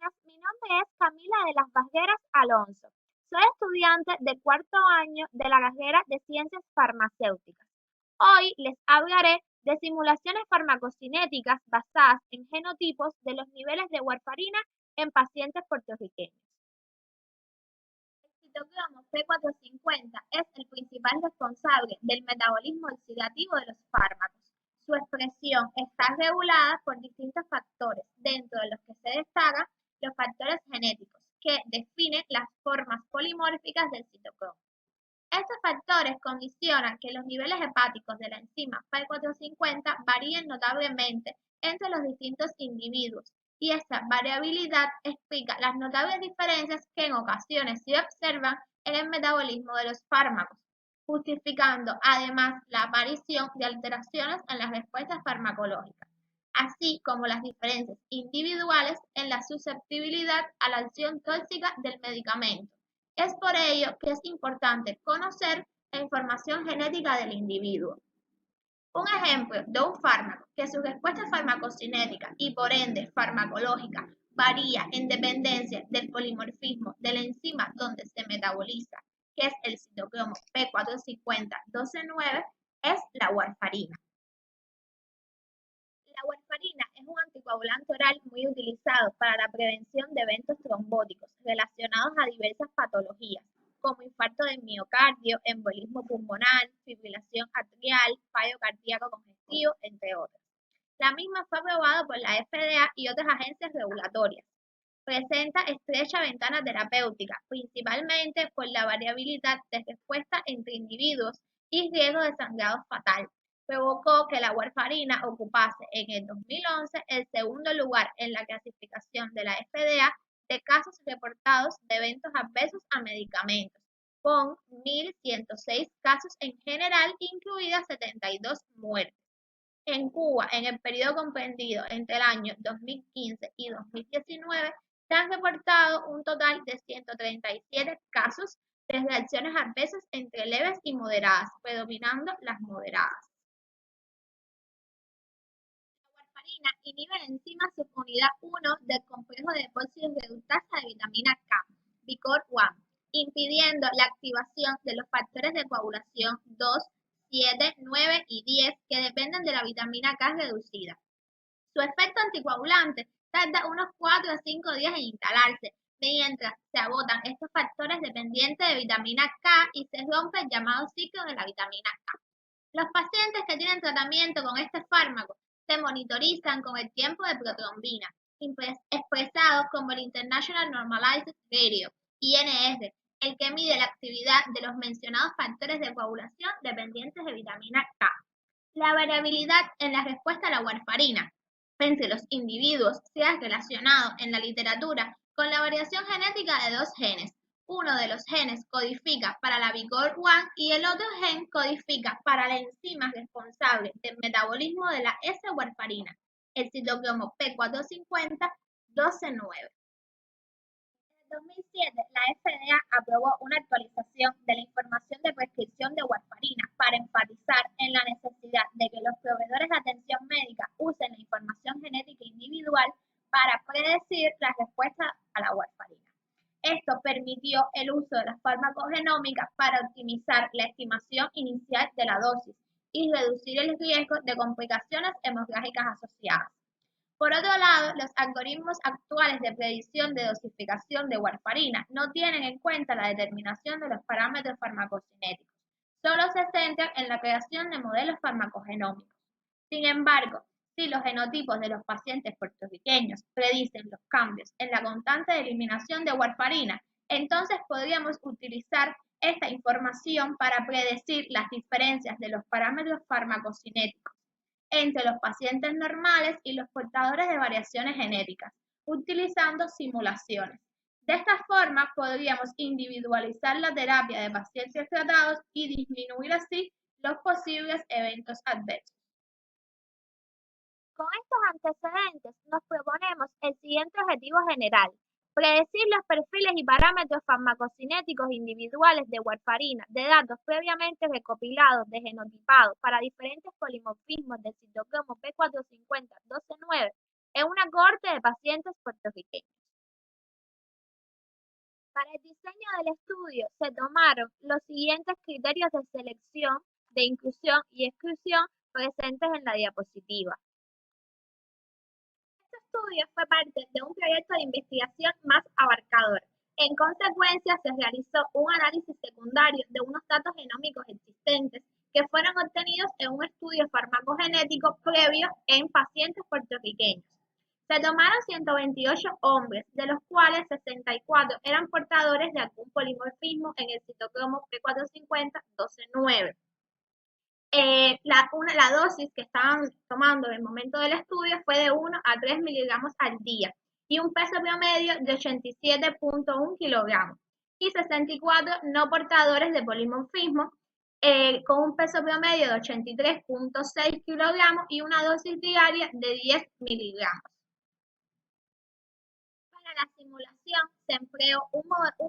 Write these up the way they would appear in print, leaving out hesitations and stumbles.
buenas, mi nombre es Camila de las Vasgueras Alonso. Soy estudiante de cuarto año de la carrera de Ciencias Farmacéuticas. Hoy les hablaré de simulaciones farmacocinéticas basadas en genotipos de los niveles de warfarina en pacientes puertorriqueños. El citocromo P450 es el principal responsable del metabolismo oxidativo de los fármacos. Su expresión está regulada por distintos factores, dentro de los que se destacan los factores genéticos, que definen las formas polimórficas del citocromo. Estos factores condicionan que los niveles hepáticos de la enzima P450 varíen notablemente entre los distintos individuos, y esta variabilidad explica las notables diferencias que en ocasiones se observan en el metabolismo de los fármacos, justificando además la aparición de alteraciones en las respuestas farmacológicas, así como las diferencias individuales en la susceptibilidad a la acción tóxica del medicamento. Es por ello que es importante conocer la información genética del individuo. Un ejemplo de un fármaco que su respuesta farmacocinética y por ende farmacológica varía en dependencia del polimorfismo de la enzima donde se metaboliza, que es el citocromo P450-12-9, es la warfarina. La warfarina es un anticoagulante oral muy utilizado para la prevención de eventos trombóticos relacionados a diversas patologías, como infarto del miocardio, embolismo pulmonar, fibrilación atrial, fallo cardíaco congestivo, entre otras. La misma fue aprobada por la FDA y otras agencias regulatorias. Presenta estrecha ventana terapéutica, principalmente por la variabilidad de respuesta entre individuos y riesgo de sangrado fatal. Provocó que la warfarina ocupase en el 2011 el segundo lugar en la clasificación de la FDA de casos reportados de eventos adversos a medicamentos, con 1.106 casos en general, incluidas 72 muertes. En Cuba, en el periodo comprendido entre el año 2015 y 2019, se han reportado un total de 137 casos de reacciones adversas entre leves y moderadas, predominando las moderadas. La warfarina inhibe la enzima subunidad 1 del complejo de depósito reductasa de vitamina K, VICOR-1, impidiendo la activación de los factores de coagulación 2, 7, 9 y 10 que dependen de la vitamina K reducida. Su efecto anticoagulante tarda unos 4 a 5 días en instalarse, mientras se agotan estos factores dependientes de vitamina K y se rompe el llamado ciclo de la vitamina K. Los pacientes que tienen tratamiento con este fármaco se monitorizan con el tiempo de protrombina, expresado como el International Normalized Radio, INR, el que mide la actividad de los mencionados factores de coagulación dependientes de vitamina K. La variabilidad en la respuesta a la warfarina entre los individuos se ha relacionado en la literatura con la variación genética de dos genes. Uno de los genes codifica para la VICOR-1 y el otro gen codifica para la enzima responsable del metabolismo de la S-warfarina, el citocromo P450-12-9. En 2007, la FDA aprobó una actualización de la información de prescripción de warfarina para enfatizar en la necesidad de que los proveedores de atención médica usen la información genética individual para predecir la respuesta a la warfarina. Esto permitió el uso de las farmacogenómicas para optimizar la estimación inicial de la dosis y reducir el riesgo de complicaciones hemorrágicas asociadas. Por otro lado, los algoritmos actuales de predicción de dosificación de warfarina no tienen en cuenta la determinación de los parámetros farmacocinéticos, solo se centran en la creación de modelos farmacogenómicos. Sin embargo, si los genotipos de los pacientes puertorriqueños predicen los cambios en la constante de eliminación de warfarina, entonces podríamos utilizar esta información para predecir las diferencias de los parámetros farmacocinéticos entre los pacientes normales y los portadores de variaciones genéticas, utilizando simulaciones. De esta forma, podríamos individualizar la terapia de pacientes tratados y disminuir así los posibles eventos adversos. Con estos antecedentes, nos proponemos el siguiente objetivo general: predecir los perfiles y parámetros farmacocinéticos individuales de warfarina de datos previamente recopilados de genotipados para diferentes polimorfismos del citocromo P450-12-9 en una cohorte de pacientes puertorriqueños. Para el diseño del estudio se tomaron los siguientes criterios de selección, de inclusión y exclusión presentes en la diapositiva. Este estudio fue parte de un proyecto de investigación más abarcador. En consecuencia, se realizó un análisis secundario de unos datos genómicos existentes que fueron obtenidos en un estudio farmacogenético previo en pacientes puertorriqueños. Se tomaron 128 hombres, de los cuales 64 eran portadores de algún polimorfismo en el citocromo P450-12-9. La dosis que estaban tomando en el momento del estudio fue de 1 a 3 miligramos al día y un peso promedio de 87.1 kilogramos y 64 no portadores de polimorfismo con un peso promedio de 83.6 kilogramos y una dosis diaria de 10 miligramos. Para la simulación se empleó un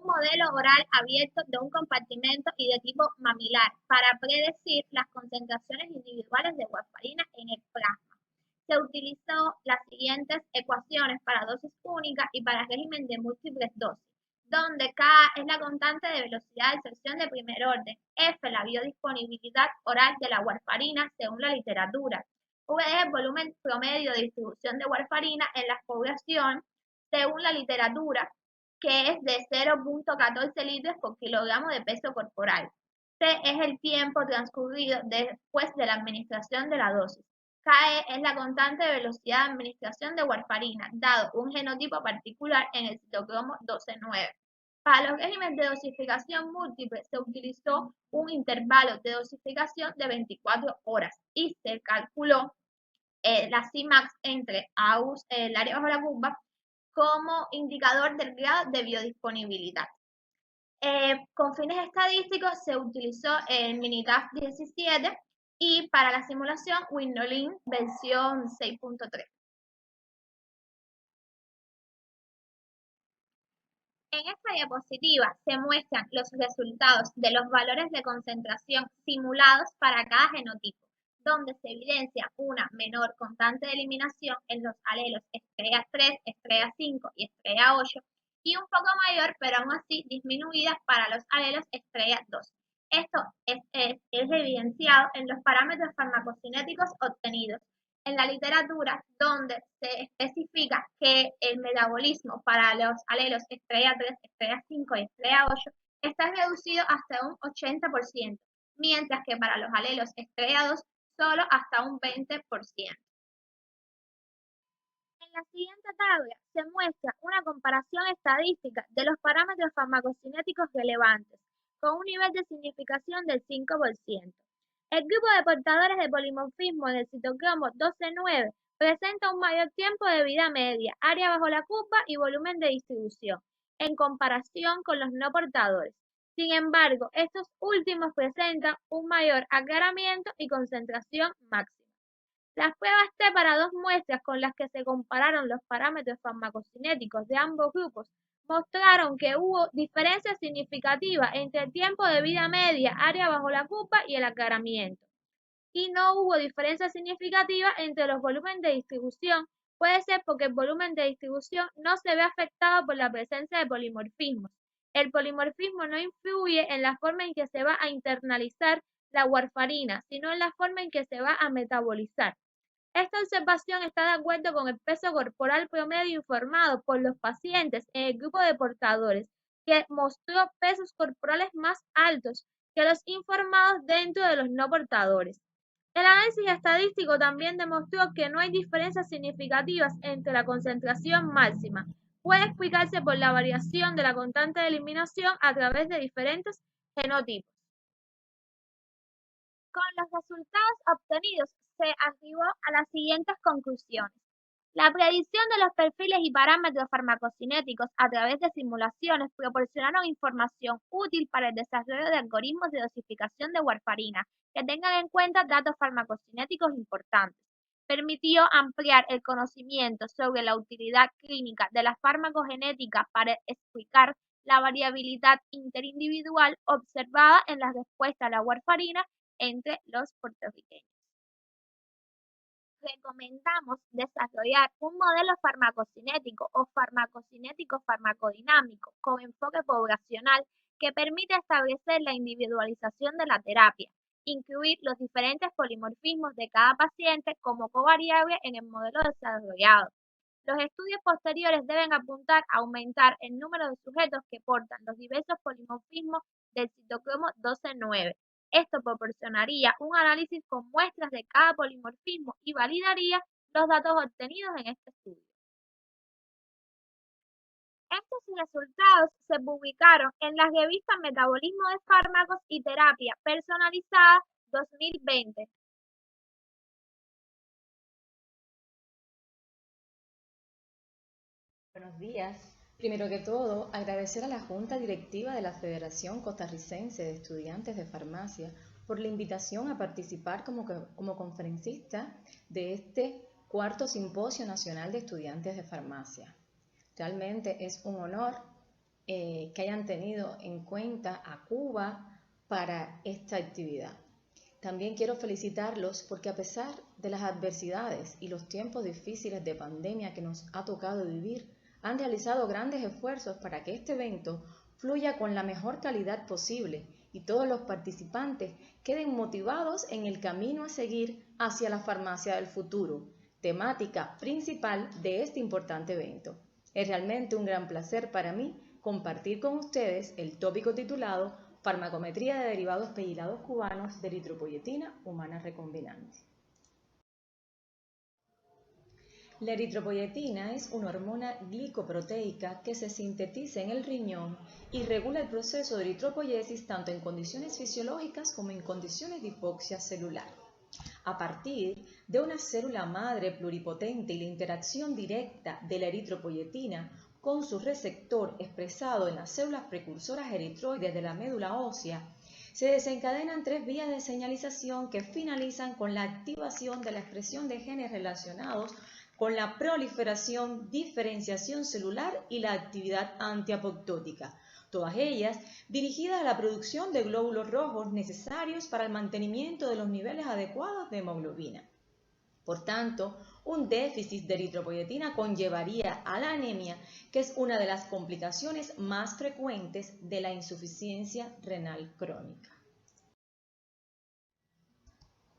modelo oral abierto de un compartimento y de tipo mamilar para predecir las concentraciones individuales de warfarina en el plasma. Se utilizó las siguientes ecuaciones para dosis única y para régimen de múltiples dosis, donde K es la constante de velocidad de absorción de primer orden, F la biodisponibilidad oral de la warfarina según la literatura, V es el volumen promedio de distribución de warfarina en la población según la literatura, que es de 0.14 litros por kilogramo de peso corporal. T es el tiempo transcurrido después de la administración de la dosis. KE es la constante de velocidad de administración de warfarina, dado un genotipo particular en el citocromo 12-9. Para los regímenes de dosificación múltiple se utilizó un intervalo de dosificación de 24 horas y se calculó la Cmax entre el área bajo la curva como indicador del grado de biodisponibilidad. Con fines estadísticos se utilizó el Minicaf 17 y para la simulación Winolin versión 6.3. En esta diapositiva se muestran los resultados de los valores de concentración simulados para cada genotipo, donde se evidencia una menor constante de eliminación en los alelos estrella 3, estrella 5 y estrella 8, y un poco mayor, pero aún así disminuida para los alelos estrella 2. Esto es evidenciado en los parámetros farmacocinéticos obtenidos en la literatura, donde se especifica que el metabolismo para los alelos estrella 3, estrella 5 y estrella 8 está reducido hasta un 80%, mientras que para los alelos estrella 2 solo hasta un 20%. En la siguiente tabla se muestra una comparación estadística de los parámetros farmacocinéticos relevantes, con un nivel de significación del 5%. El grupo de portadores de polimorfismo en el citocromo 12-9 presenta un mayor tiempo de vida media, área bajo la curva y volumen de distribución, en comparación con los no portadores. Sin embargo, estos últimos presentan un mayor aclaramiento y concentración máxima. Las pruebas T para dos muestras con las que se compararon los parámetros farmacocinéticos de ambos grupos mostraron que hubo diferencias significativas entre el tiempo de vida media, área bajo la curva y el aclaramiento. Y no hubo diferencia significativa entre los volúmenes de distribución. Puede ser porque el volumen de distribución no se ve afectado por la presencia de polimorfismos. El polimorfismo no influye en la forma en que se va a internalizar la warfarina, sino en la forma en que se va a metabolizar. Esta observación está de acuerdo con el peso corporal promedio informado por los pacientes en el grupo de portadores, que mostró pesos corporales más altos que los informados dentro de los no portadores. El análisis estadístico también demostró que no hay diferencias significativas entre la concentración máxima. Puede explicarse por la variación de la constante de eliminación a través de diferentes genotipos. Con los resultados obtenidos se arribó a las siguientes conclusiones. La predicción de los perfiles y parámetros farmacocinéticos a través de simulaciones proporcionaron información útil para el desarrollo de algoritmos de dosificación de warfarina que tengan en cuenta datos farmacocinéticos importantes. Permitió ampliar el conocimiento sobre la utilidad clínica de la farmacogenética para explicar la variabilidad interindividual observada en la respuesta a la warfarina entre los puertorriqueños. recomendamos desarrollar un modelo farmacocinético o farmacocinético farmacodinámico con enfoque poblacional que permita establecer la individualización de la terapia, incluir los diferentes polimorfismos de cada paciente como covariable en el modelo desarrollado. Los estudios posteriores deben apuntar a aumentar el número de sujetos que portan los diversos polimorfismos del citocromo 12-9. Esto proporcionaría un análisis con muestras de cada polimorfismo y validaría los datos obtenidos en este estudio. Estos resultados se publicaron en la revista Metabolismo de Fármacos y Terapia Personalizada 2020. Buenos días. Primero que todo, agradecer a la Junta Directiva de la Federación Costarricense de Estudiantes de Farmacia por la invitación a participar como conferencista de este cuarto Simposio Nacional de Estudiantes de Farmacia. Realmente es un honor que hayan tenido en cuenta a Cuba para esta actividad. También quiero felicitarlos porque a pesar de las adversidades y los tiempos difíciles de pandemia que nos ha tocado vivir, han realizado grandes esfuerzos para que este evento fluya con la mejor calidad posible y todos los participantes queden motivados en el camino a seguir hacia la farmacia del futuro, temática principal de este importante evento. Es realmente un gran placer para mí compartir con ustedes el tópico titulado Farmacometría de derivados pegylados cubanos de eritropoyetina humana recombinante. La eritropoyetina es una hormona glicoproteica que se sintetiza en el riñón y regula el proceso de eritropoyesis tanto en condiciones fisiológicas como en condiciones de hipoxia celular. A partir de una célula madre pluripotente y la interacción directa de la eritropoyetina con su receptor expresado en las células precursoras eritroides de la médula ósea, se desencadenan tres vías de señalización que finalizan con la activación de la expresión de genes relacionados con la proliferación, diferenciación celular y la actividad antiapoptótica, todas ellas dirigidas a la producción de glóbulos rojos necesarios para el mantenimiento de los niveles adecuados de hemoglobina. Por tanto, un déficit de eritropoyetina conllevaría a la anemia, que es una de las complicaciones más frecuentes de la insuficiencia renal crónica.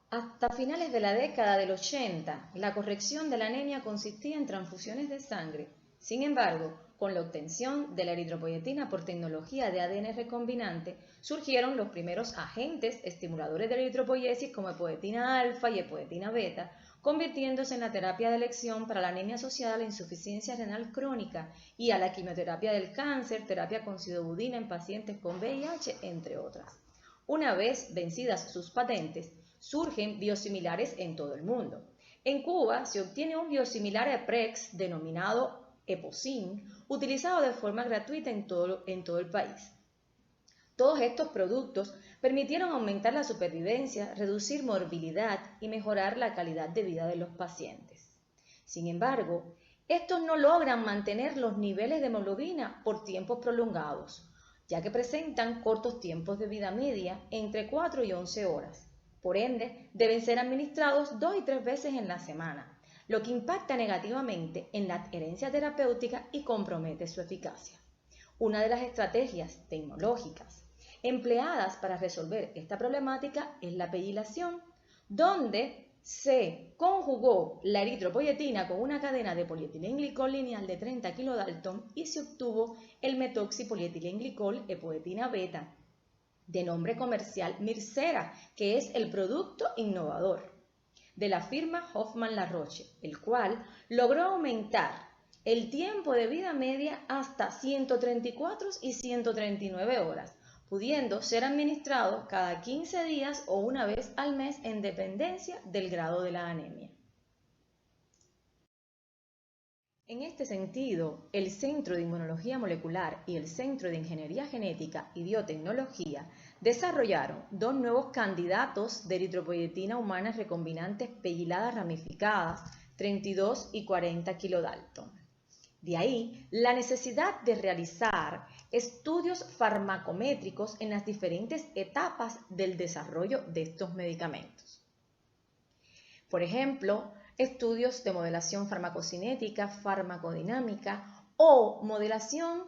Hasta finales de la década del 80, la corrección de la anemia consistía en transfusiones de sangre. Sin embargo, con la obtención de la eritropoyetina por tecnología de ADN recombinante, surgieron los primeros agentes estimuladores de la eritropoyesis como epoetina alfa y epoetina beta, convirtiéndose en la terapia de elección para la anemia asociada a la insuficiencia renal crónica y a la quimioterapia del cáncer, terapia con sidobudina en pacientes con VIH, entre otras. Una vez vencidas sus patentes, surgen biosimilares en todo el mundo. En Cuba se obtiene un biosimilar EPREX denominado Eposin, utilizado de forma gratuita en todo el país. Todos estos productos permitieron aumentar la supervivencia, reducir morbilidad y mejorar la calidad de vida de los pacientes. Sin embargo, estos no logran mantener los niveles de hemoglobina por tiempos prolongados, ya que presentan cortos tiempos de vida media entre 4 y 11 horas. Por ende, deben ser administrados 2 y 3 veces en la semana, lo que impacta negativamente en la adherencia terapéutica y compromete su eficacia. Una de las estrategias tecnológicas empleadas para resolver esta problemática es la pegylación, donde se conjugó la eritropoyetina con una cadena de polietilenglicol lineal de 30 kilodalton y se obtuvo el metoxipolietilenglicol epoetina beta, de nombre comercial Mircera, que es el producto innovador de la firma Hoffmann-La Roche, el cual logró aumentar el tiempo de vida media hasta 134 y 139 horas, pudiendo ser administrado cada 15 días o una vez al mes en dependencia del grado de la anemia. En este sentido, el Centro de Inmunología Molecular y el Centro de Ingeniería Genética y Biotecnología desarrollaron dos nuevos candidatos de eritropoyetina humanas recombinantes pegyladas ramificadas, 32 y 40 kilodalton. De ahí la necesidad de realizar estudios farmacométricos en las diferentes etapas del desarrollo de estos medicamentos. Por ejemplo, estudios de modelación farmacocinética, farmacodinámica o modelación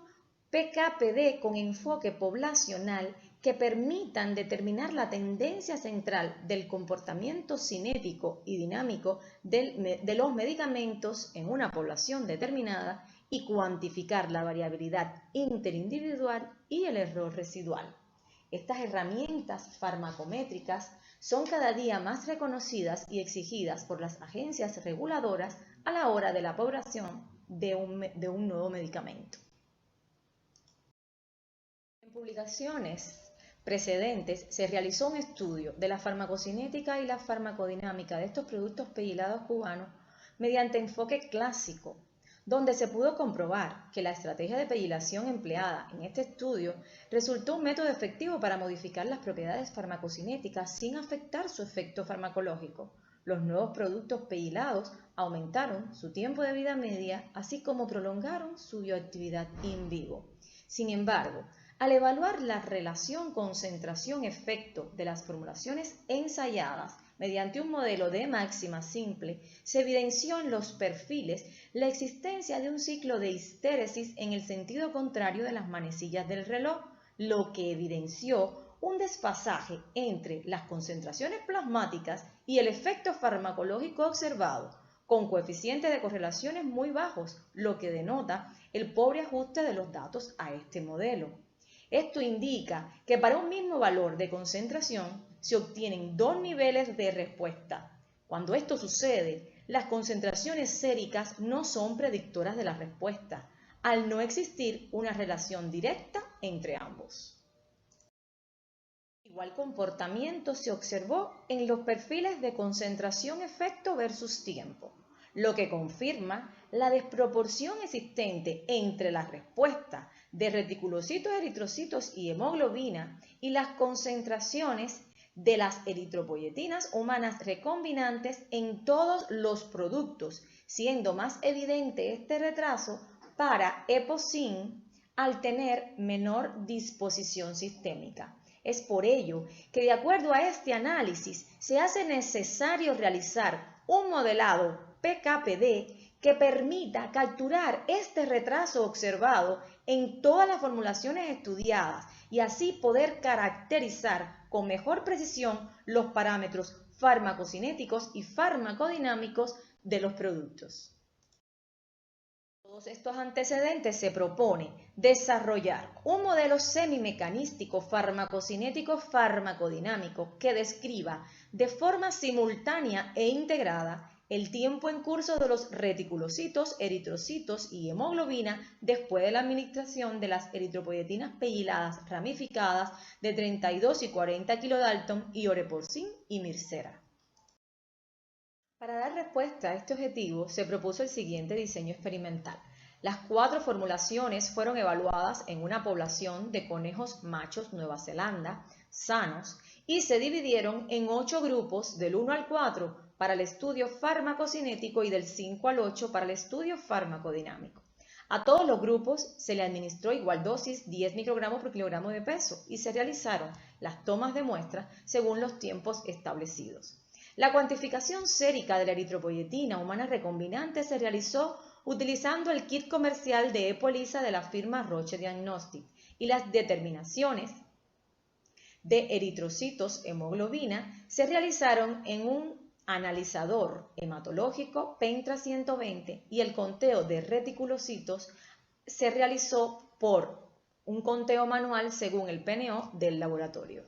PK/PD con enfoque poblacional que permitan determinar la tendencia central del comportamiento cinético y dinámico de los medicamentos en una población determinada y cuantificar la variabilidad interindividual y el error residual. Estas herramientas farmacométricas son cada día más reconocidas y exigidas por las agencias reguladoras a la hora de la aprobación de un nuevo medicamento. En publicaciones precedentes se realizó un estudio de la farmacocinética y la farmacodinámica de estos productos pegylados cubanos mediante enfoque clásico, donde se pudo comprobar que la estrategia de pegylación empleada en este estudio resultó un método efectivo para modificar las propiedades farmacocinéticas sin afectar su efecto farmacológico. Los nuevos productos pegylados aumentaron su tiempo de vida media, así como prolongaron su bioactividad in vivo. Sin embargo, al evaluar la relación concentración-efecto de las formulaciones ensayadas mediante un modelo de máxima simple, se evidenció en los perfiles la existencia de un ciclo de histéresis en el sentido contrario de las manecillas del reloj, lo que evidenció un desfasaje entre las concentraciones plasmáticas y el efecto farmacológico observado, con coeficientes de correlaciones muy bajos, lo que denota el pobre ajuste de los datos a este modelo. Esto indica que para un mismo valor de concentración se obtienen dos niveles de respuesta. Cuando esto sucede, las concentraciones séricas no son predictoras de la respuesta, al no existir una relación directa entre ambos. Igual comportamiento se observó en los perfiles de concentración-efecto versus tiempo, lo que confirma la desproporción existente entre la respuesta de reticulocitos, eritrocitos y hemoglobina y las concentraciones de las eritropoyetinas humanas recombinantes en todos los productos, siendo más evidente este retraso para EPO-SIN al tener menor disposición sistémica. Es por ello que, de acuerdo a este análisis, se hace necesario realizar un modelado PK/PD que permita capturar este retraso observado en todas las formulaciones estudiadas y así poder caracterizar con mejor precisión los parámetros farmacocinéticos y farmacodinámicos de los productos. Todos estos antecedentes se propone desarrollar un modelo semimecanístico farmacocinético farmacodinámico que describa de forma simultánea e integrada el tiempo en curso de los reticulocitos, eritrocitos y hemoglobina después de la administración de las eritropoyetinas pegyladas ramificadas de 32 y 40 kilodalton y oreporcin y Mircera. Para dar respuesta a este objetivo, se propuso el siguiente diseño experimental. Las 4 formulaciones fueron evaluadas en una población de conejos machos Nueva Zelanda, sanos, y se dividieron en 8 grupos del 1 al 4 para el estudio farmacocinético y del 5 al 8 para el estudio farmacodinámico. A todos los grupos se le administró igual dosis, 10 microgramos por kilogramo de peso, y se realizaron las tomas de muestras según los tiempos establecidos. La cuantificación sérica de la eritropoyetina humana recombinante se realizó utilizando el kit comercial de EPO-ELISA de la firma Roche Diagnostic y las determinaciones de eritrocitos hemoglobina se realizaron en un analizador hematológico Pentra 120 y el conteo de reticulocitos se realizó por un conteo manual según el PNO del laboratorio.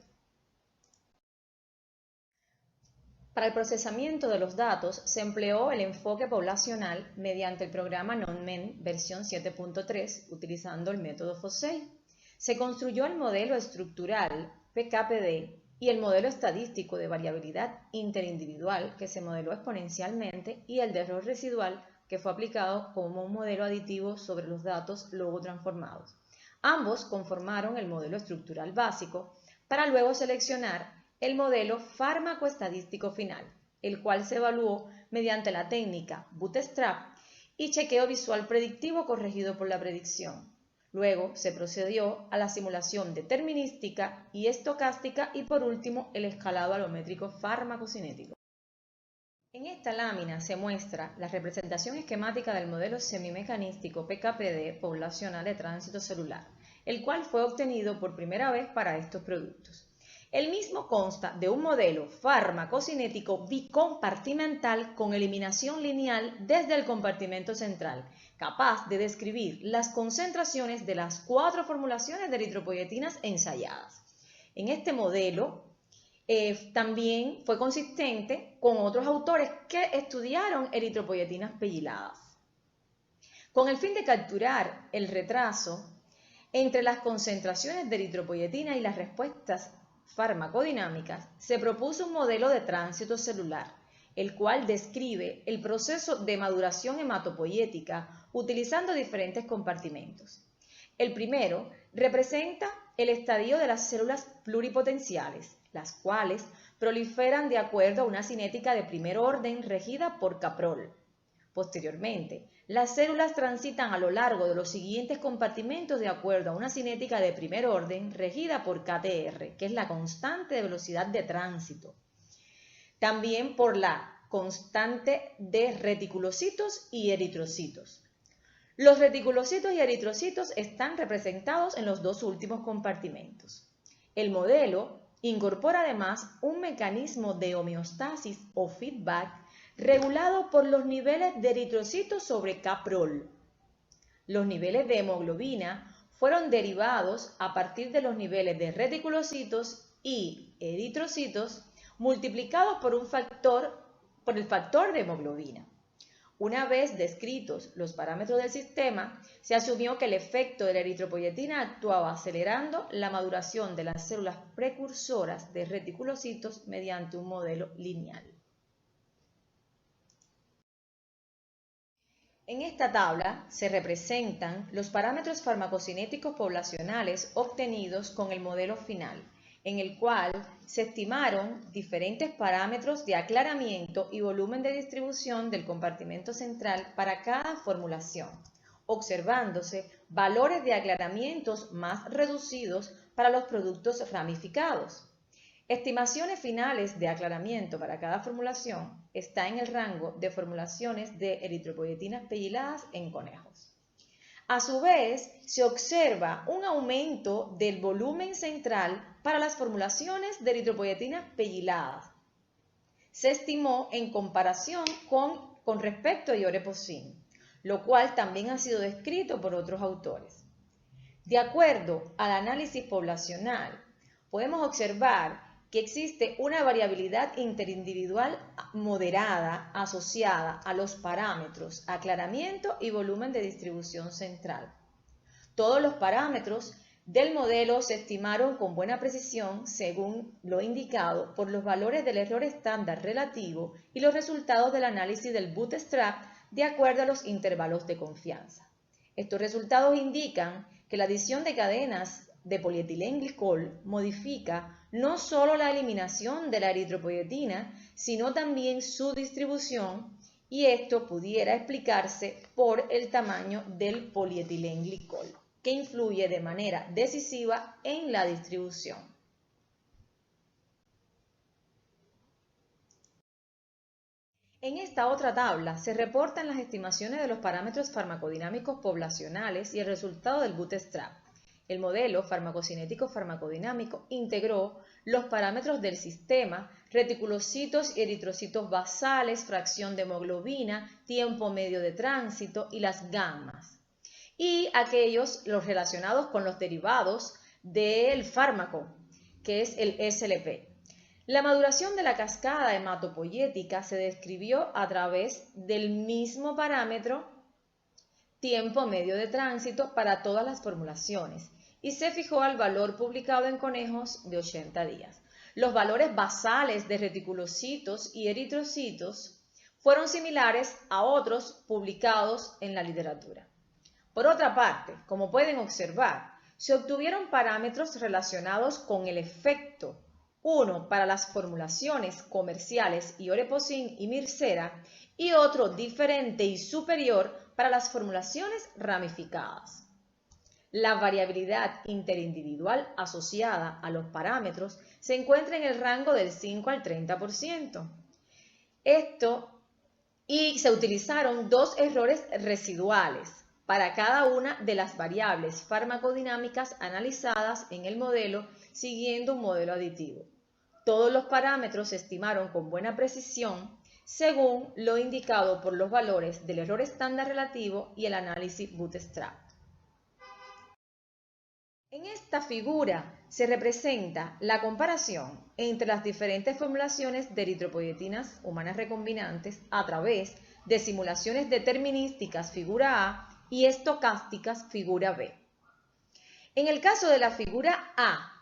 Para el procesamiento de los datos se empleó el enfoque poblacional mediante el programa NONMEN versión 7.3 utilizando el método FOSSEI. Se construyó el modelo estructural PK/PD y el modelo estadístico de variabilidad interindividual que se modeló exponencialmente y el de error residual que fue aplicado como un modelo aditivo sobre los datos luego transformados. Ambos conformaron el modelo estructural básico para luego seleccionar el modelo fármaco-estadístico final, el cual se evaluó mediante la técnica Bootstrap y chequeo visual predictivo corregido por la predicción. Luego se procedió a la simulación determinística y estocástica y por último el escalado alométrico farmacocinético. En esta lámina se muestra la representación esquemática del modelo semimecanístico PKPD poblacional de tránsito celular, el cual fue obtenido por primera vez para estos productos. El mismo consta de un modelo farmacocinético bicompartimental con eliminación lineal desde el compartimento central, capaz de describir las concentraciones de las 4 formulaciones de eritropoyetinas ensayadas. En este modelo también fue consistente con otros autores que estudiaron eritropoyetinas pegyladas. Con el fin de capturar el retraso entre las concentraciones de eritropoyetina y las respuestas farmacodinámicas, se propuso un modelo de tránsito celular, el cual describe el proceso de maduración hematopoyética utilizando diferentes compartimentos. El primero representa el estadio de las células pluripotenciales, las cuales proliferan de acuerdo a una cinética de primer orden regida por Caprol. Posteriormente, las células transitan a lo largo de los siguientes compartimentos de acuerdo a una cinética de primer orden regida por KTR, que es la constante de velocidad de tránsito. También por la constante de reticulocitos y eritrocitos. Los reticulocitos y eritrocitos están representados en los 2 últimos compartimentos. El modelo incorpora además un mecanismo de homeostasis o feedback regulado por los niveles de eritrocitos sobre Caprol. Los niveles de hemoglobina fueron derivados a partir de los niveles de reticulocitos y eritrocitos multiplicados por el factor de hemoglobina. Una vez descritos los parámetros del sistema, se asumió que el efecto de la eritropoyetina actuaba acelerando la maduración de las células precursoras de reticulocitos mediante un modelo lineal. En esta tabla se representan los parámetros farmacocinéticos poblacionales obtenidos con el modelo final, en el cual se estimaron diferentes parámetros de aclaramiento y volumen de distribución del compartimento central para cada formulación, observándose valores de aclaramientos más reducidos para los productos ramificados. Estimaciones finales de aclaramiento para cada formulación está en el rango de formulaciones de eritropoyetinas pegyladas en conejos. A su vez, se observa un aumento del volumen central para las formulaciones de eritropoyetinas pegyladas. Se estimó en comparación con respecto a ioreposin, lo cual también ha sido descrito por otros autores. De acuerdo al análisis poblacional, podemos observar que existe una variabilidad interindividual moderada asociada a los parámetros aclaramiento y volumen de distribución central. Todos los parámetros del modelo se estimaron con buena precisión según lo indicado por los valores del error estándar relativo y los resultados del análisis del bootstrap de acuerdo a los intervalos de confianza. Estos resultados indican que la adición de cadenas de polietilenglicol modifica no solo la eliminación de la eritropoyetina, sino también su distribución, y esto pudiera explicarse por el tamaño del polietilenglicol, que influye de manera decisiva en la distribución. En esta otra tabla se reportan las estimaciones de los parámetros farmacodinámicos poblacionales y el resultado del bootstrap. El modelo farmacocinético farmacodinámico integró los parámetros del sistema, reticulocitos y eritrocitos basales, fracción de hemoglobina, tiempo medio de tránsito y las gammas, y los relacionados con los derivados del fármaco, que es el SLP. La maduración de la cascada hematopoyética se describió a través del mismo parámetro tiempo medio de tránsito para todas las formulaciones y se fijó al valor publicado en conejos de 80 días. Los valores basales de reticulocitos y eritrocitos fueron similares a otros publicados en la literatura. Por otra parte, como pueden observar, se obtuvieron parámetros relacionados con el efecto, uno para las formulaciones comerciales ioreposin y Mircera y otro diferente y superior para las formulaciones ramificadas. La variabilidad interindividual asociada a los parámetros se encuentra en el rango del 5 al 30%. Y se utilizaron 2 errores residuales para cada una de las variables farmacodinámicas analizadas en el modelo siguiendo un modelo aditivo. Todos los parámetros se estimaron con buena precisión según lo indicado por los valores del error estándar relativo y el análisis bootstrap. En esta figura se representa la comparación entre las diferentes formulaciones de eritropoyetinas humanas recombinantes a través de simulaciones determinísticas figura A y estocásticas figura B. En el caso de la figura A,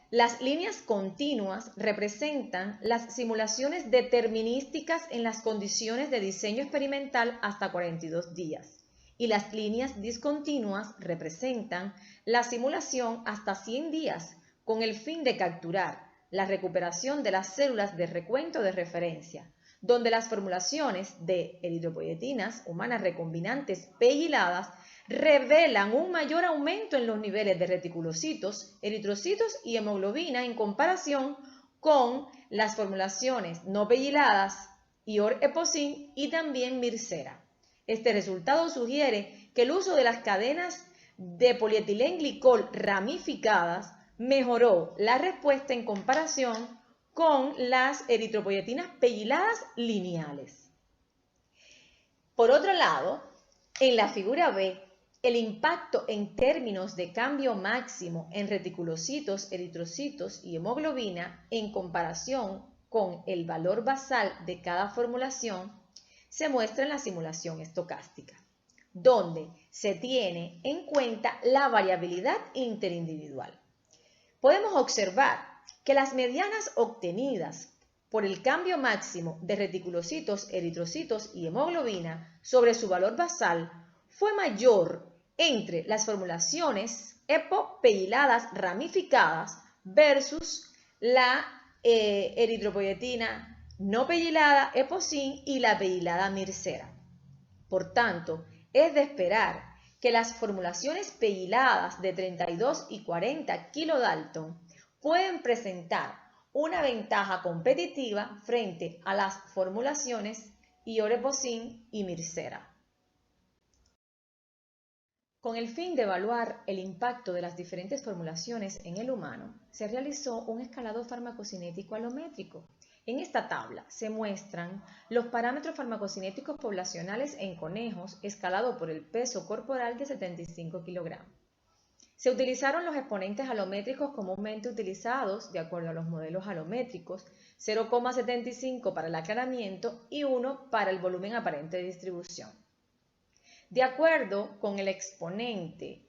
las líneas continuas representan las simulaciones determinísticas en las condiciones de diseño experimental hasta 42 días y las líneas discontinuas representan la simulación hasta 100 días con el fin de capturar la recuperación de las células de recuento de referencia, donde las formulaciones de eritropoyetinas humanas recombinantes pegyladas revelan un mayor aumento en los niveles de reticulocitos, eritrocitos y hemoglobina en comparación con las formulaciones no pegyladas, Ior-Eposin y también Mircera. Este resultado sugiere que el uso de las cadenas de polietilenglicol ramificadas mejoró la respuesta en comparación con las eritropoyetinas pegyladas lineales. Por otro lado, en la figura B, el impacto en términos de cambio máximo en reticulocitos, eritrocitos y hemoglobina en comparación con el valor basal de cada formulación se muestra en la simulación estocástica, donde se tiene en cuenta la variabilidad interindividual. Podemos observar que las medianas obtenidas por el cambio máximo de reticulocitos, eritrocitos y hemoglobina sobre su valor basal fue mayor entre las formulaciones EPO-pegyladas ramificadas versus la eritropoyetina no pegylada Eposin y la pegylada Mircera. Por tanto, es de esperar que las formulaciones pegyladas de 32 y 40 kilodalton pueden presentar una ventaja competitiva frente a las formulaciones Ior-Eposin y Mircera. Con el fin de evaluar el impacto de las diferentes formulaciones en el humano, se realizó un escalado farmacocinético alométrico. En esta tabla se muestran los parámetros farmacocinéticos poblacionales en conejos escalado por el peso corporal de 75 kilogramos. Se utilizaron los exponentes alométricos comúnmente utilizados de acuerdo a los modelos alométricos, 0,75 para el aclaramiento y 1 para el volumen aparente de distribución. De acuerdo con el exponente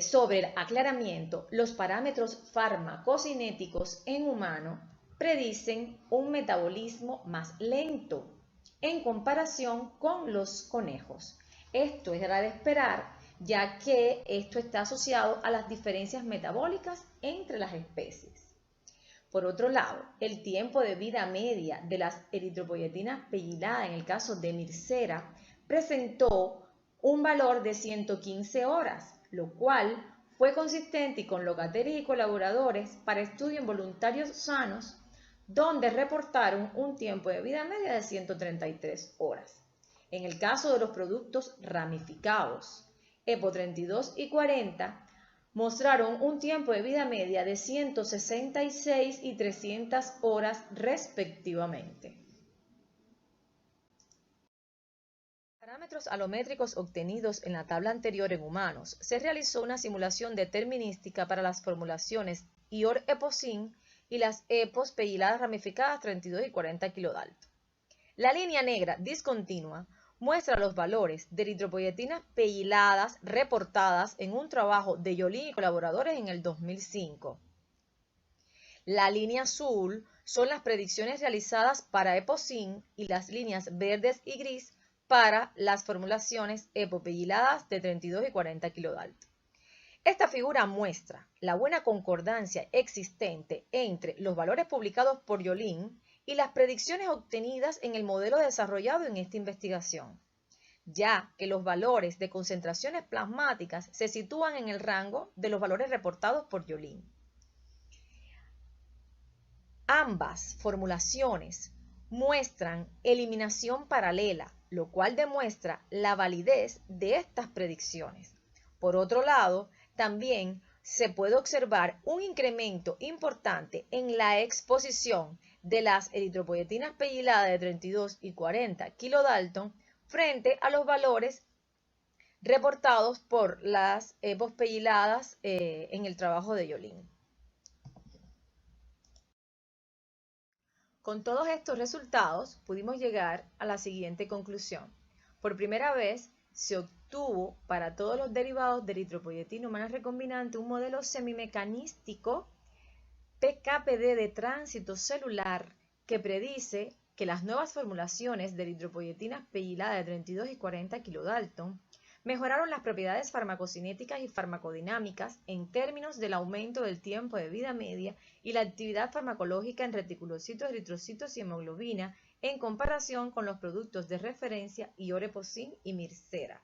sobre el aclaramiento, los parámetros farmacocinéticos en humano predicen un metabolismo más lento en comparación con los conejos. Esto era de esperar, ya que esto está asociado a las diferencias metabólicas entre las especies. Por otro lado, el tiempo de vida media de las eritropoyetinas pegyladas en el caso de Mircera presentó un valor de 115 horas, lo cual fue consistente con Locatelli y colaboradores para estudio en voluntarios sanos, donde reportaron un tiempo de vida media de 133 horas. En el caso de los productos ramificados, EPO 32 y 40, mostraron un tiempo de vida media de 166 y 300 horas respectivamente. Parámetros alométricos obtenidos en la tabla anterior en humanos, se realizó una simulación determinística para las formulaciones Ior-Eposin y las EPOs pegyladas ramificadas 32 y 40 kilodalton. La línea negra discontinua muestra los valores de eritropoyetinas pegyladas reportadas en un trabajo de Yolin y colaboradores en el 2005. La línea azul son las predicciones realizadas para Eposin y las líneas verdes y gris para las formulaciones EPO-pegyladas de 32 y 40 kilodalton. Esta figura muestra la buena concordancia existente entre los valores publicados por Yolin y las predicciones obtenidas en el modelo desarrollado en esta investigación, ya que los valores de concentraciones plasmáticas se sitúan en el rango de los valores reportados por Yolin. Ambas formulaciones muestran eliminación paralela, lo cual demuestra la validez de estas predicciones. Por otro lado, también se puede observar un incremento importante en la exposición de las eritropoyetinas pegyladas de 32 y 40 kilodalton frente a los valores reportados por las pegyladas en el trabajo de Yolin. Con todos estos resultados pudimos llegar a la siguiente conclusión. Por primera vez se obtuvo para todos los derivados de eritropoyetina humana recombinante un modelo semimecanístico PKPD de tránsito celular que predice que las nuevas formulaciones de eritropoyetinas pegyladas de 32 y 40 kilodalton mejoraron las propiedades farmacocinéticas y farmacodinámicas en términos del aumento del tiempo de vida media y la actividad farmacológica en reticulocitos, eritrocitos y hemoglobina en comparación con los productos de referencia Ioreposin y Mircera.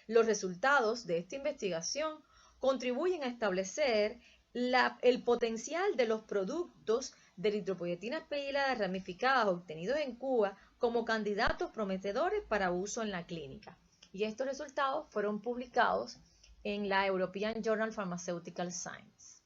Los resultados de esta investigación contribuyen a establecer el potencial de los productos de eritropoyetinas pegyladas ramificadas obtenidos en Cuba como candidatos prometedores para uso en la clínica. Y estos resultados fueron publicados en la European Journal Pharmaceutical Science.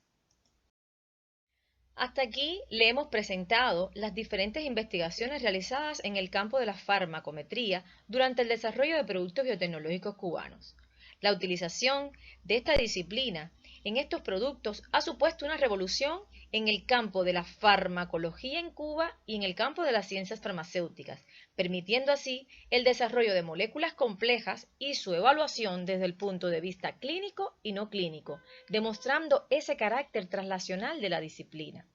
Hasta aquí le hemos presentado las diferentes investigaciones realizadas en el campo de la farmacometría durante el desarrollo de productos biotecnológicos cubanos. La utilización de esta disciplina en estos productos ha supuesto una revolución en el campo de la farmacología en Cuba y en el campo de las ciencias farmacéuticas, permitiendo así el desarrollo de moléculas complejas y su evaluación desde el punto de vista clínico y no clínico, demostrando ese carácter translacional de la disciplina.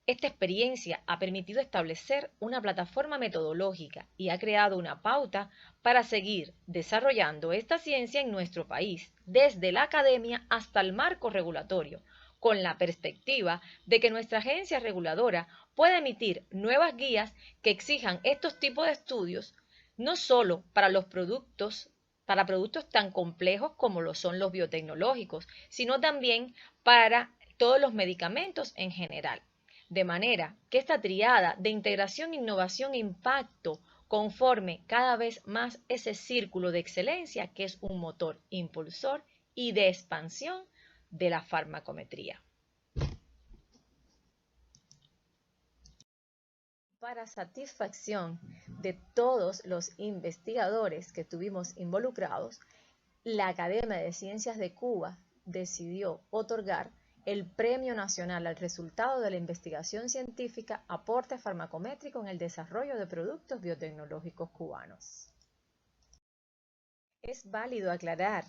Esta experiencia ha permitido establecer una plataforma metodológica y ha creado una pauta para seguir desarrollando esta ciencia en nuestro país, desde la academia hasta el marco regulatorio, con la perspectiva de que nuestra agencia reguladora pueda emitir nuevas guías que exijan estos tipos de estudios, no solo para productos tan complejos como lo son los biotecnológicos, sino también para todos los medicamentos en general. De manera que esta triada de integración, innovación e impacto conforme cada vez más ese círculo de excelencia que es un motor impulsor y de expansión de la farmacometría. Para satisfacción de todos los investigadores que estuvimos involucrados, la Academia de Ciencias de Cuba decidió otorgar el Premio Nacional al resultado de la investigación científica Aporte farmacométrico en el desarrollo de productos biotecnológicos cubanos. Es válido aclarar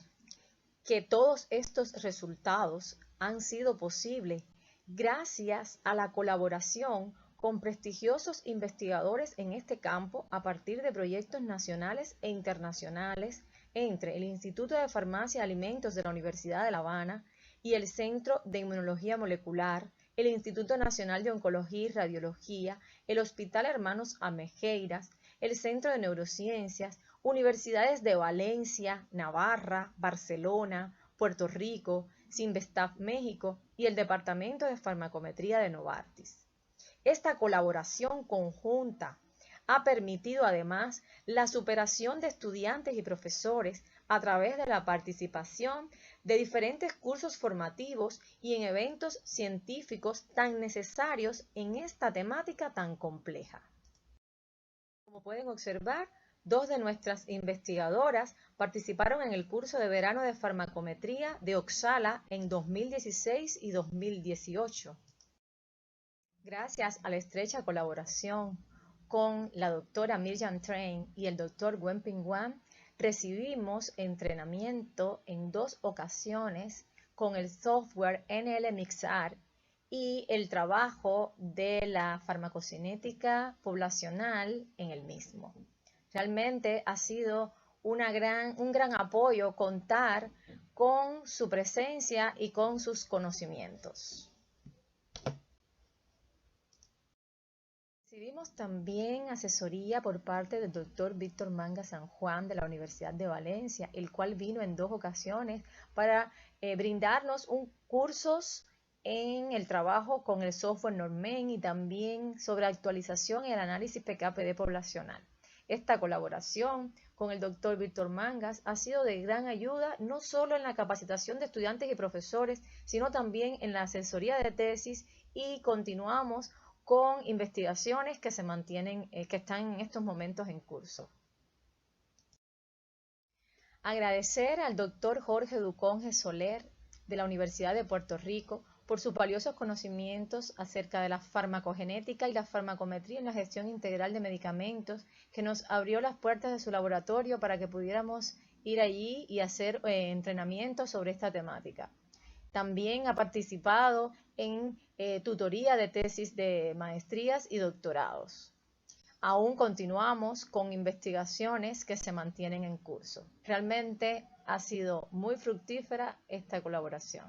que todos estos resultados han sido posibles gracias a la colaboración con prestigiosos investigadores en este campo a partir de proyectos nacionales e internacionales entre el Instituto de Farmacia y Alimentos de la Universidad de La Habana y el Centro de Inmunología Molecular, el Instituto Nacional de Oncología y Radiología, el Hospital Hermanos Amejeiras, el Centro de Neurociencias, universidades de Valencia, Navarra, Barcelona, Puerto Rico, Sinvestav México y el Departamento de Farmacometría de Novartis. Esta colaboración conjunta ha permitido además la superación de estudiantes y profesores a través de la participación de diferentes cursos formativos y en eventos científicos tan necesarios en esta temática tan compleja. Como pueden observar, dos de nuestras investigadoras participaron en el curso de verano de farmacometría de Oxala en 2016 y 2018. Gracias a la estrecha colaboración con la doctora Mirjam Train y el doctor Wenping Wan, recibimos entrenamiento en 2 ocasiones con el software NLMixar y el trabajo de la farmacocinética poblacional en el mismo. Realmente ha sido un gran apoyo contar con su presencia y con sus conocimientos. Recibimos también asesoría por parte del doctor Víctor Manga San Juan de la Universidad de Valencia, el cual vino en 2 ocasiones para brindarnos cursos en el trabajo con el software Normen y también sobre actualización y el análisis PKPD poblacional. Esta colaboración con el doctor Víctor Mangas ha sido de gran ayuda, no solo en la capacitación de estudiantes y profesores, sino también en la asesoría de tesis, y continuamos con investigaciones que se mantienen, que están en estos momentos en curso. Agradecer al doctor Jorge Duconge Soler de la Universidad de Puerto Rico por sus valiosos conocimientos acerca de la farmacogenética y la farmacometría en la gestión integral de medicamentos, que nos abrió las puertas de su laboratorio para que pudiéramos ir allí y hacer entrenamientos sobre esta temática. También ha participado en tutoría de tesis de maestrías y doctorados. Aún continuamos con investigaciones que se mantienen en curso. Realmente ha sido muy fructífera esta colaboración.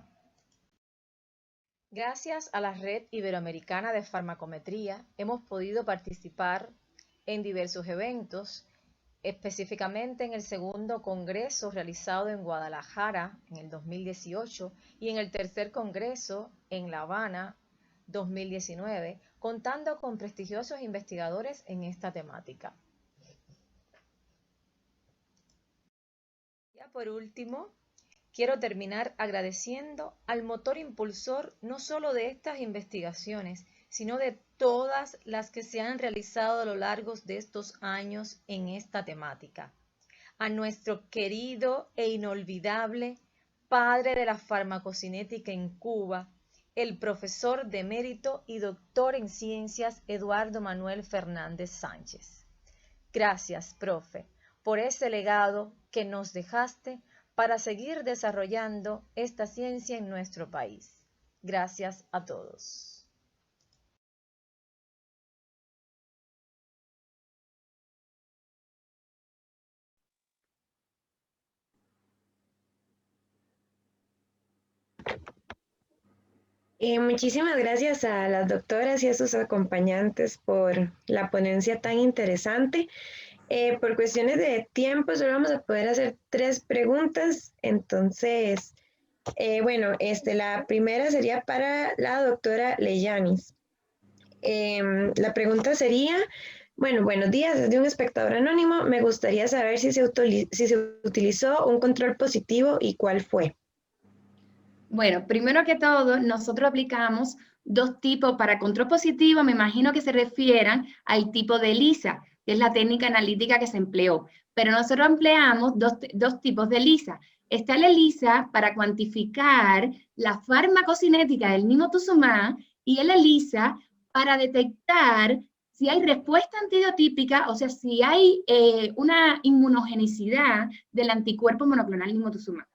Gracias a la Red Iberoamericana de Farmacometría hemos podido participar en diversos eventos, específicamente en el segundo congreso realizado en Guadalajara en el 2018 y en el tercer congreso en La Habana 2019, contando con prestigiosos investigadores en esta temática. Ya por último, quiero terminar agradeciendo al motor impulsor no solo de estas investigaciones, sino de todas las que se han realizado a lo largo de estos años en esta temática. A nuestro querido e inolvidable padre de la farmacocinética en Cuba, el profesor de emérito y doctor en ciencias Eduardo Manuel Fernández Sánchez. Gracias, profe, por ese legado que nos dejaste para seguir desarrollando esta ciencia en nuestro país. Gracias a todos. Muchísimas gracias a las doctoras y a sus acompañantes por la ponencia tan interesante. Por cuestiones de tiempo solo vamos a poder hacer 3 preguntas. Entonces, bueno, la primera sería para la doctora Leyanis. La pregunta sería, bueno, buenos días, desde un espectador anónimo. Me gustaría saber si se utilizó un control positivo y cuál fue. Bueno, primero que todo, nosotros aplicamos 2 tipos. Para control positivo, me imagino que se refieran al tipo de ELISA, que es la técnica analítica que se empleó. Pero nosotros empleamos dos tipos de ELISA. Está la ELISA para cuantificar la farmacocinética del nimotuzumab y el ELISA para detectar si hay respuesta antibiotípica, o sea, si hay una inmunogenicidad del anticuerpo monoclonal nimotuzumab.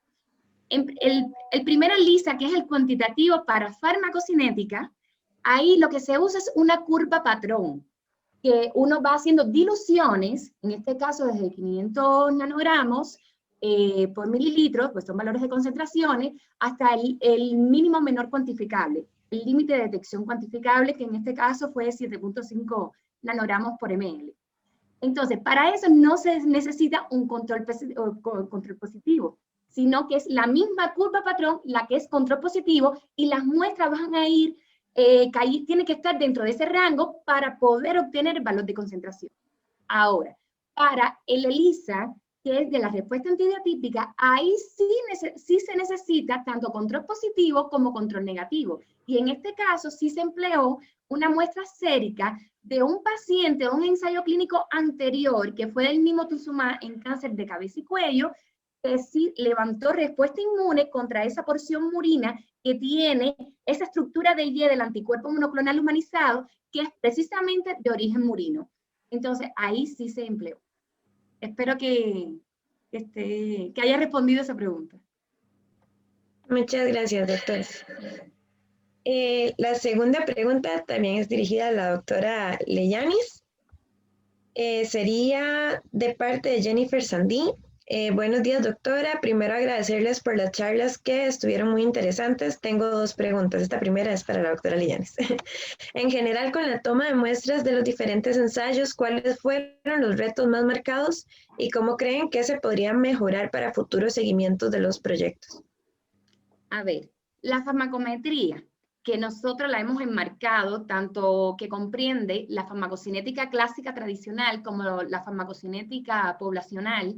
El primer ELISA, que es el cuantitativo para farmacocinética, ahí lo que se usa es una curva patrón, que uno va haciendo diluciones, en este caso desde 500 nanogramos por mililitro, pues son valores de concentraciones, hasta el mínimo menor cuantificable, el límite de detección cuantificable, que en este caso fue 7.5 nanogramos por ml. Entonces, para eso no se necesita un control positivo, sino que es la misma curva patrón la que es control positivo, y las muestras van a ir, tiene que estar dentro de ese rango para poder obtener el valor de concentración. Ahora, para el ELISA, que es de la respuesta antibiotípica, ahí sí se necesita tanto control positivo como control negativo. Y en este caso sí se empleó una muestra sérica de un paciente, un ensayo clínico anterior, que fue del nimotuzumab en cáncer de cabeza y cuello, que sí levantó respuesta inmune contra esa porción murina que tiene esa estructura de Y del anticuerpo monoclonal humanizado, que es precisamente de origen murino. Entonces, ahí sí se empleó. Espero que haya respondido esa pregunta. Muchas gracias, doctor. La segunda pregunta también es dirigida a la doctora Leyanis. Sería de parte de Jennifer Sandí. Buenos días, doctora. Primero agradecerles por las charlas que estuvieron muy interesantes. Tengo 2 preguntas. Esta primera es para la doctora Leyanis. En general, con la toma de muestras de los diferentes ensayos, ¿cuáles fueron los retos más marcados y cómo creen que se podrían mejorar para futuros seguimientos de los proyectos? A ver, la farmacometría que nosotros la hemos enmarcado, tanto que comprende la farmacocinética clásica tradicional como la farmacocinética poblacional,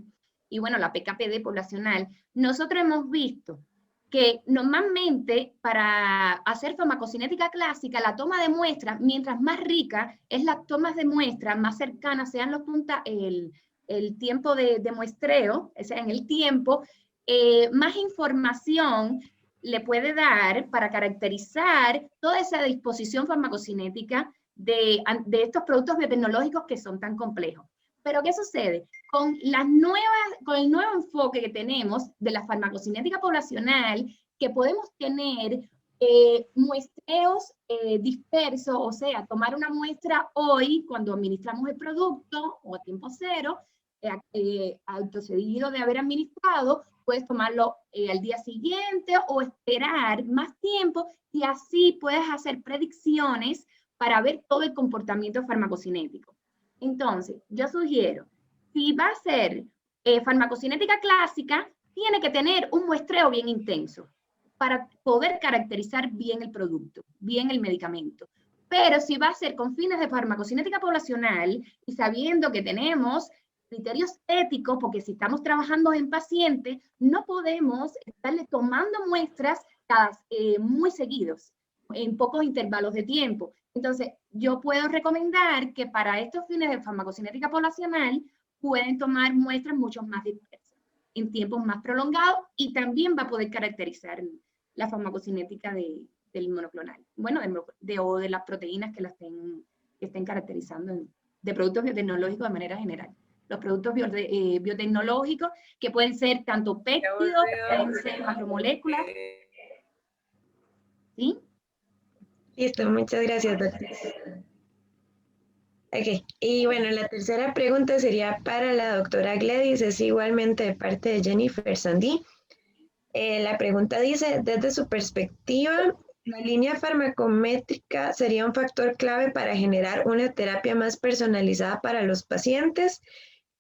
y bueno, la PKPD poblacional. Nosotros hemos visto que normalmente para hacer farmacocinética clásica, la toma de muestras, mientras más rica es la toma de muestras, más cercanas sean los el tiempo de muestreo, o sea, en el tiempo, más información le puede dar para caracterizar toda esa disposición farmacocinética de estos productos biotecnológicos que son tan complejos. Pero ¿qué sucede? Con el nuevo enfoque que tenemos de la farmacocinética poblacional, que podemos tener muestreos dispersos, o sea, tomar una muestra hoy cuando administramos el producto o a tiempo cero, autocedido de haber administrado, puedes tomarlo al día siguiente o esperar más tiempo y así puedes hacer predicciones para ver todo el comportamiento farmacocinético. Entonces, yo sugiero, si va a ser farmacocinética clásica, tiene que tener un muestreo bien intenso para poder caracterizar bien el producto, bien el medicamento. Pero si va a ser con fines de farmacocinética poblacional y sabiendo que tenemos criterios éticos, porque si estamos trabajando en pacientes, no podemos estarle tomando muestras muy seguidos, en pocos intervalos de tiempo. Entonces, yo puedo recomendar que para estos fines de farmacocinética poblacional pueden tomar muestras mucho más dispersas, en tiempos más prolongados, y también va a poder caracterizar la farmacocinética del monoclonal, bueno, o de las proteínas que estén caracterizando de productos biotecnológicos de manera general. Los productos biotecnológicos que pueden ser tanto péptidos, pueden ser macromoléculas. ¿Sí? Listo, muchas gracias, doctora. Ok, y bueno, la tercera pregunta sería para la doctora Gladys, es igualmente de parte de Jennifer Sandí. La pregunta dice, desde su perspectiva, ¿la línea farmacométrica sería un factor clave para generar una terapia más personalizada para los pacientes?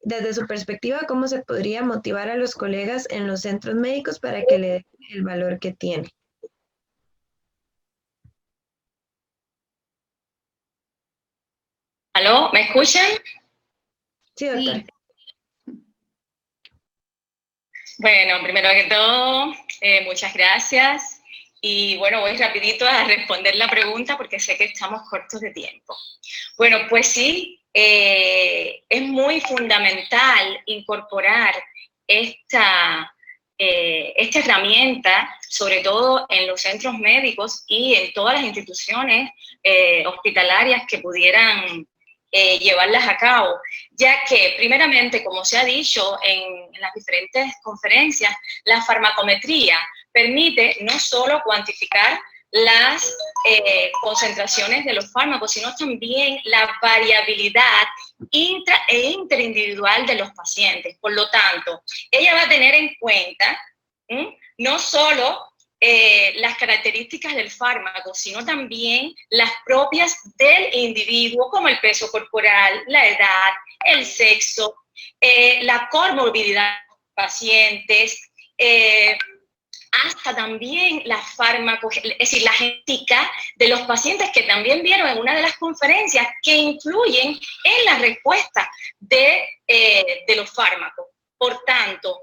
Desde su perspectiva, ¿cómo se podría motivar a los colegas en los centros médicos para que le den el valor que tiene? ¿Aló? ¿Me escuchan? Sí, doctora. Sí. Bueno, primero que todo, muchas gracias. Y bueno, voy rapidito a responder la pregunta porque sé que estamos cortos de tiempo. Bueno, pues sí, es muy fundamental incorporar esta herramienta, sobre todo en los centros médicos y en todas las instituciones hospitalarias que pudieran llevarlas a cabo, ya que primeramente, como se ha dicho en las diferentes conferencias, la farmacometría permite no solo cuantificar las concentraciones de los fármacos, sino también la variabilidad intra e interindividual de los pacientes. Por lo tanto, ella va a tener en cuenta no solo las características del fármaco, sino también las propias del individuo, como el peso corporal, la edad, el sexo, la comorbilidad de los pacientes, hasta también la es decir, la genética de los pacientes, que también vieron en una de las conferencias, que influyen en la respuesta de los fármacos. Por tanto,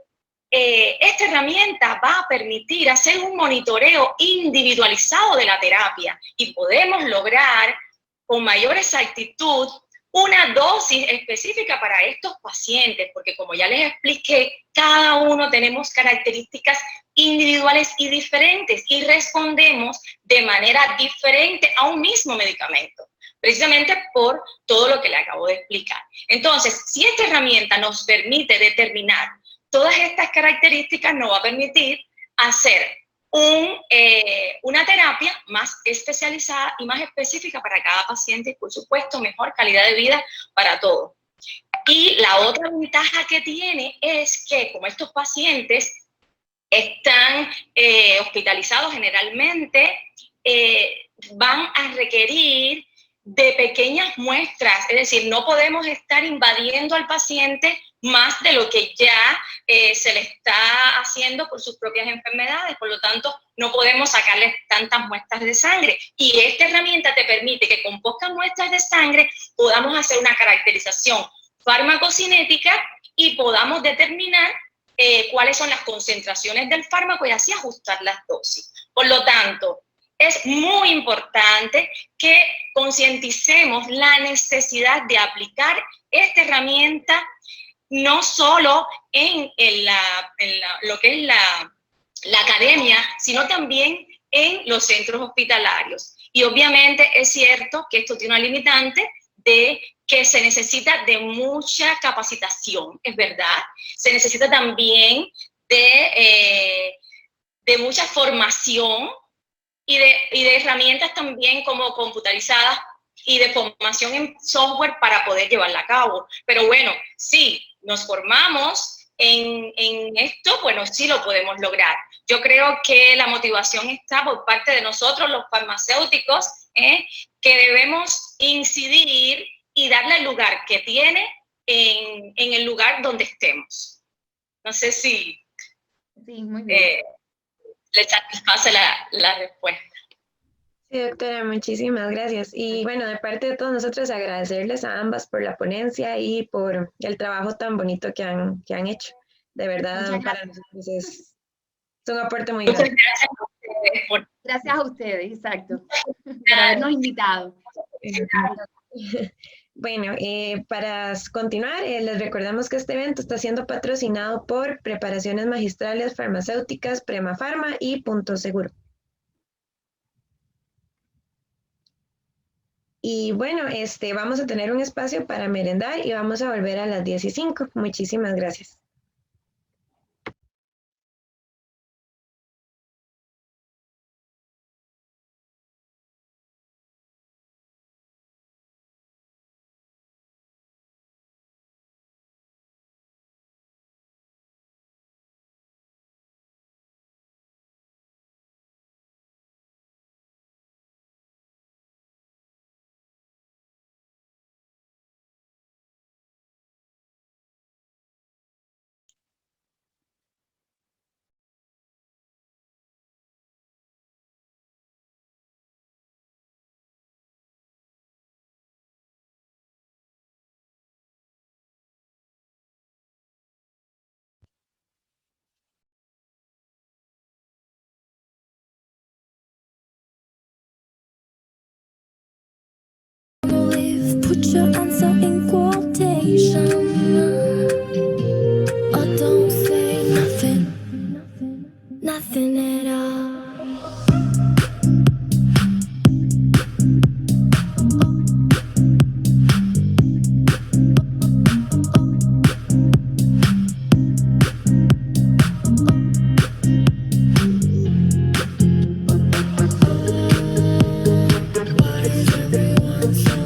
esta herramienta va a permitir hacer un monitoreo individualizado de la terapia y podemos lograr con mayor exactitud una dosis específica para estos pacientes, porque como ya les expliqué, cada uno tenemos características individuales y diferentes y respondemos de manera diferente a un mismo medicamento, precisamente por todo lo que le acabo de explicar. Entonces, si esta herramienta nos permite determinar todas estas características, nos va a permitir hacer una terapia más especializada y más específica para cada paciente y, por supuesto, mejor calidad de vida para todos. Y la otra ventaja que tiene es que, como estos pacientes están hospitalizados generalmente, van a requerir de pequeñas muestras, es decir, no podemos estar invadiendo al paciente más de lo que ya se le está haciendo por sus propias enfermedades. Por lo tanto, no podemos sacarle tantas muestras de sangre. Y esta herramienta te permite que con pocas muestras de sangre podamos hacer una caracterización farmacocinética y podamos determinar cuáles son las concentraciones del fármaco y así ajustar las dosis. Por lo tanto, es muy importante que concienticemos la necesidad de aplicar esta herramienta no solo en lo que es la academia, sino también en los centros hospitalarios. Y obviamente es cierto que esto tiene una limitante de que se necesita de mucha capacitación, es verdad. Se necesita también de mucha formación y de herramientas también como computarizadas y de formación en software para poder llevarla a cabo. Pero bueno, si nos formamos en esto, bueno, sí lo podemos lograr. Yo creo que la motivación está por parte de nosotros, los farmacéuticos, que debemos incidir y darle el lugar que tiene en el lugar donde estemos. No sé si sí, muy bien. le satisface la respuesta. Sí, doctora, muchísimas gracias. Y bueno, de parte de todos nosotros, agradecerles a ambas por la ponencia y por el trabajo tan bonito que han hecho. De verdad, para nosotros es un aporte muy grande. Muchas gracias a ustedes. Gracias a ustedes, exacto, por habernos invitado. Bueno, para continuar, les recordamos que este evento está siendo patrocinado por Preparaciones Magistrales Farmacéuticas, Prema Pharma y Punto Seguro. Y bueno, vamos a tener un espacio para merendar y vamos a volver a las 10:05. Muchísimas gracias. Put your answer in quotation, or don't say nothing, nothing at all. Why is everyone so